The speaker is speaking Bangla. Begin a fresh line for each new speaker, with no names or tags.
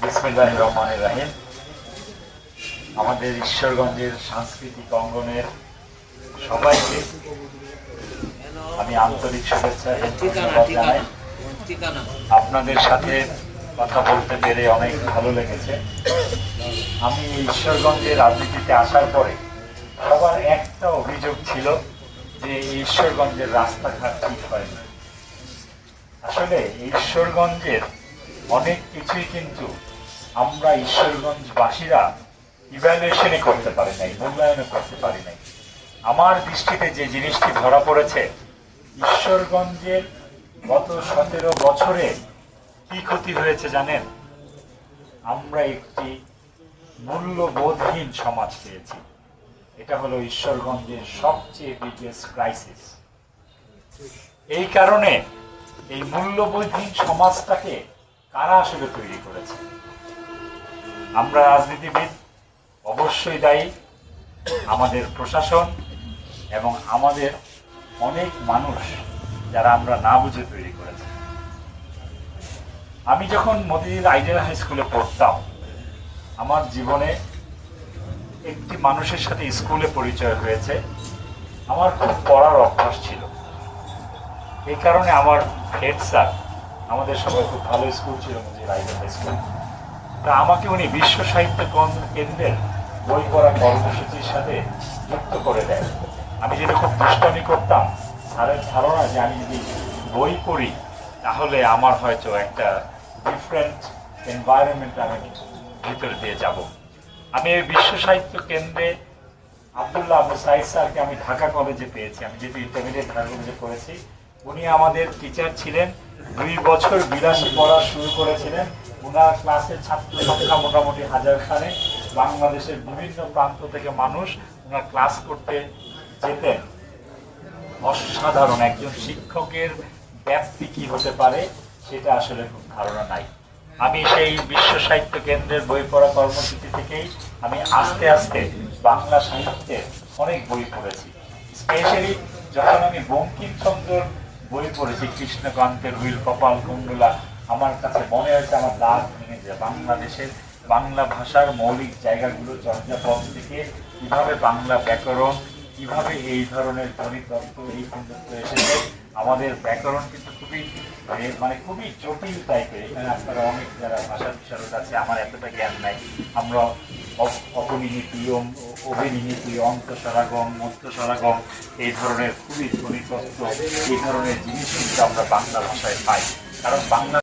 বিসমিল্লাহির রহমানির রহিম। আমাদের ঈশ্বরগঞ্জের সাংস্কৃতিক অঙ্গনের সবাইকে আমি আন্তরিক শুভেচ্ছা এবং ধন্যবাদ জানাই। আপনাদের সাথে কথা বলতে পেরে অনেক ভালো লেগেছে। আমি ঈশ্বরগঞ্জের রাজনীতিতে আসার পরে সবার একটা অভিযোগ ছিল যে ঈশ্বরগঞ্জের রাস্তাঘাট ঠিক হয়নি। আসলে ঈশ্বরগঞ্জের অনেক কিছুই কিন্তু আমরা ঈশ্বরগঞ্জবাসীরা ইভ্যালুয়েশনই করতে পারি নাই, মূল্যায়নও করতে পারি নাই। আমার দৃষ্টিতে যে জিনিসটি ধরা পড়েছে, ঈশ্বরগঞ্জের গত 17 বছরে কি ক্ষতি হয়েছে জানেন? আমরা একটি মূল্যবোধহীন সমাজ পেয়েছি। এটা হলো ঈশ্বরগঞ্জের সবচেয়ে বিগেস্ট ক্রাইসিস। এই কারণে এই মূল্যবোধহীন সমাজটাকে কারা আসলে তৈরি করেছে? আমরা রাজনীতিবিদ অবশ্যই দায়ী, আমাদের প্রশাসন এবং আমাদের অনেক মানুষ যারা আমরা না বুঝে তৈরি করেছি। আমি যখন মতিঝিল আইডিয়াল হাই স্কুলে পড়তাম, আমার জীবনে একটি মানুষের সাথে স্কুলে পরিচয় হয়েছে। আমার খুব পড়ার অভ্যাস ছিল, এই কারণে আমার হেড স্যার, আমাদের সবাই খুব ভালো স্কুল ছিল মতিঝিল আইডিয়াল হাই স্কুল, তা আমাকে উনি বিশ্ব সাহিত্য কেন্দ্রের বই পড়া কর্মসূচির সাথে যুক্ত করে দেয়। আমি যেটা খুব দুষ্টামি করতাম, স্যারের ধারণা যে আমি যদি বই পড়ি তাহলে আমার হয়তো একটা ডিফারেন্ট এনভায়রনমেন্ট আমি ভিতর দিয়ে যাব। আমি এই বিশ্ব সাহিত্য কেন্দ্রে আব্দুল্লাহ আবু সাইদ স্যারকে আমি ঢাকা কলেজে পেয়েছি। আমি যেহেতু ইন্টারমিডিয়েট ঢাকা কলেজে করেছি, উনি আমাদের টিচার ছিলেন। 2 বছর বিলাসী পড়া শুরু করেছিলেন। ওনার ক্লাসের ছাত্র সংখ্যা মোটামুটি 1000 খানে। বাংলাদেশের বিভিন্ন প্রান্ত থেকে মানুষ ওনার ক্লাস করতে যেতেন। অসাধারণ একজন শিক্ষকের ব্যাপ্তি কি হতে পারে সেটা আসলে খুব ধারণা নাই। আমি সেই বিশ্ব সাহিত্য কেন্দ্রের বই পড়া কর্মসূচি থেকেই আমি আস্তে আস্তে বাংলা সাহিত্যের অনেক বই পড়েছি। স্পেশালি যখন আমি বঙ্কিমচন্দ্রর বই পড়েছি, কৃষ্ণকান্তের হুইল কপাল কুণ্ডলা, আমার কাছে মনে হয়েছে আমার দাঁত ভেঙে যায়। বাংলাদেশের বাংলা ভাষার মৌলিক জায়গাগুলো চর্যাপদ থেকে কিভাবে বাংলা ব্যাকরণ, কিভাবে এই ধরনের ধ্বনিতত্ত্ব এই পর্যন্ত এসেছে। আমাদের ব্যাকরণ কিন্তু খুবই জটিল টাইপের। এখানে আপনারা অনেক যারা ভাষা বিশারদ আছে, আমার এতটা জ্ঞান নাই। আমরা অপনিহিতি, অভিনিহিতি, অন্তঃস্বরাগম, মধ্যস্বরাগম, এই ধরনের খুবই ধ্বনিতত্ত্ব, এই ধরনের জিনিস কিন্তু আমরা বাংলা ভাষায় পাই। কারণ বাংলা